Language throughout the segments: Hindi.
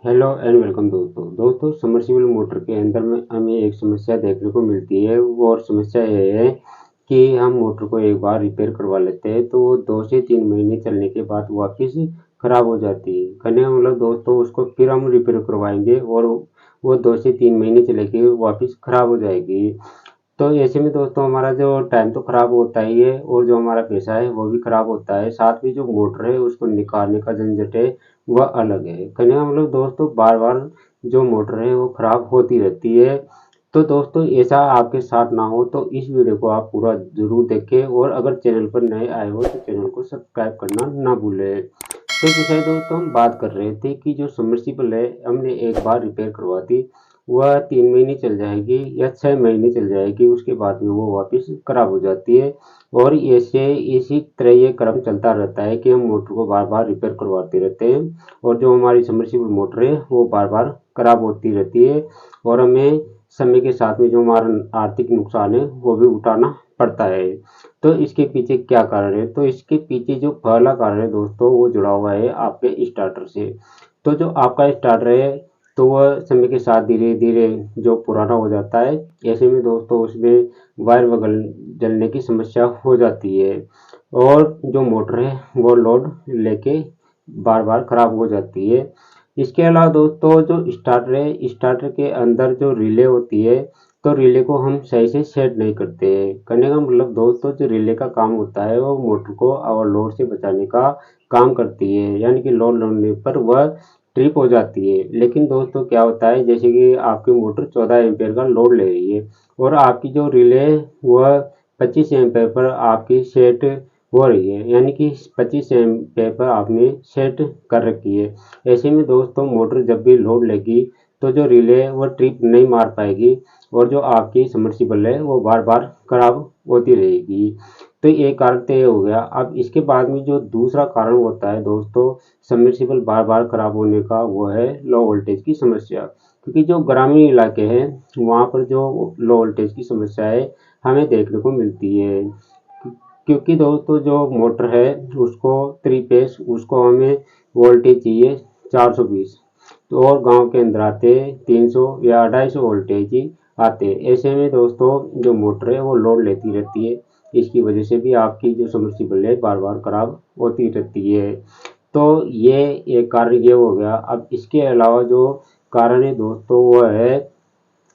हेलो एंड वेलकम दोस्तों सबमर्सिबल मोटर के अंदर में हमें एक समस्या देखने को मिलती है। वो और समस्या ये है कि हम मोटर को एक बार रिपेयर करवा लेते हैं तो वो 2 से 3 महीने चलने के बाद वापस खराब हो जाती है। कहने का मतलब दोस्तों उसको फिर हम रिपेयर करवाएंगे और वो 2 से 3 महीने चलेगी वापस खराब हो जाएगी। तो ऐसे में दोस्तों हमारा जो टाइम तो खराब होता ही है और जो हमारा पैसा है वो भी खराब होता है। साथ में जो मोटर है उसको निकालने का झंझट है वह अलग है। कहने का मतलब दोस्तों बार बार जो मोटर है वो खराब होती रहती है। तो दोस्तों ऐसा आपके साथ ना हो तो इस वीडियो को आप पूरा जरूर देखें और अगर चैनल पर नए आए हो तो चैनल को सब्सक्राइब करना ना भूलें। तो जैसे दोस्तों हम बात कर रहे थे कि जो सबमर्सिबल है हमने एक बार रिपेयर करवा दी, वह 3 महीने चल जाएगी या 6 महीने चल जाएगी, उसके बाद में वो वापस खराब हो जाती है। और ऐसे इसी तरह ये क्रम चलता रहता है कि हम मोटर को बार बार रिपेयर करवाते रहते हैं और जो हमारी सबमर्सिबल मोटर है वो बार बार खराब होती रहती है और हमें समय के साथ में जो हमारा आर्थिक नुकसान है वो भी उठाना पड़ता है। तो इसके पीछे क्या कारण है? तो इसके पीछे जो पहला कारण है दोस्तों वो जुड़ा हुआ है आपके स्टार्टर से। तो जो आपका स्टार्टर है तो वह समय के साथ धीरे धीरे जो पुराना हो जाता है। ऐसे में दोस्तों उसमें वायर वगल जलने की समस्या हो जाती है और जो मोटर है वो लोड लेके बार बार खराब हो जाती है। इसके अलावा दोस्तों जो स्टार्टर है, स्टार्टर के अंदर जो रिले होती है तो रिले को हम सही से सेट नहीं करते हैं। करने का मतलब दोस्तों जो रिले का काम होता है वो मोटर को ओवरलोड से बचाने का काम करती है, यानी कि लोड लगने पर वह ट्रिप हो जाती है। लेकिन दोस्तों क्या होता है, जैसे कि आपकी मोटर 14 एम्पियर का लोड ले रही है और आपकी जो रिले है वह 25 एम्पियर पर आपकी सेट हो रही है, यानी कि 25 एम्पियर पर आपने सेट कर रखी है। ऐसे में दोस्तों मोटर जब भी लोड लेगी तो जो रिले है वो ट्रिप नहीं मार पाएगी और जो आपकी सबमर्सिबल है वो बार बार खराब होती रहेगी। तो ये कारण तो ये हो गया। अब इसके बाद में जो दूसरा कारण होता है दोस्तों सबमर्सिबल बार बार खराब होने का, वो है लो वोल्टेज की समस्या। क्योंकि जो ग्रामीण इलाके हैं वहाँ पर जो लो वोल्टेज की समस्या है हमें देखने को मिलती है। क्योंकि दोस्तों जो मोटर है उसको 3 फेस उसको हमें वोल्टेज चाहिए 420, तो और गांव के अंदर आते 300 या 250 वोल्टेज ही आते हैं। ऐसे में दोस्तों जो मोटर है वो लोड लेती रहती है, इसकी वजह से भी आपकी जो सबमर्सिबल है बार बार खराब होती रहती है। तो ये एक कारण ये हो गया। अब इसके अलावा जो कारण है दोस्तों वो है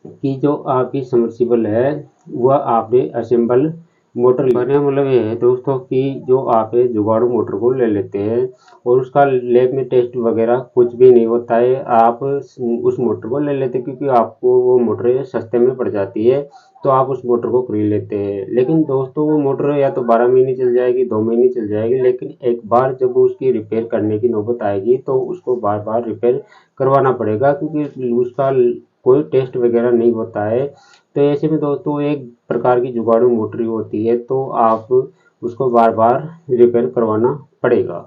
कि जो आपकी सबमर्सिबल है वह आपने असेंबल मोटर कहने का मतलब ये है दोस्तों कि जो आप एक जुगाड़ू मोटर को ले लेते हैं और उसका लैब में टेस्ट वगैरह कुछ भी नहीं होता है, आप उस मोटर को ले लेते हैं क्योंकि आपको वो मोटर सस्ते में पड़ जाती है तो आप उस मोटर को खरीद लेते हैं। लेकिन दोस्तों वो मोटर या तो 12 महीने चल जाएगी, 2 महीने चल जाएगी, लेकिन एक बार जब उसकी रिपेयर करने की नौबत आएगी तो उसको बार बार रिपेयर करवाना पड़ेगा क्योंकि उसका कोई टेस्ट वगैरह नहीं होता है। तो ऐसे में दोस्तों एक प्रकार की जुगाड़ू मोटर होती है तो आप उसको बार बार रिपेयर करवाना पड़ेगा।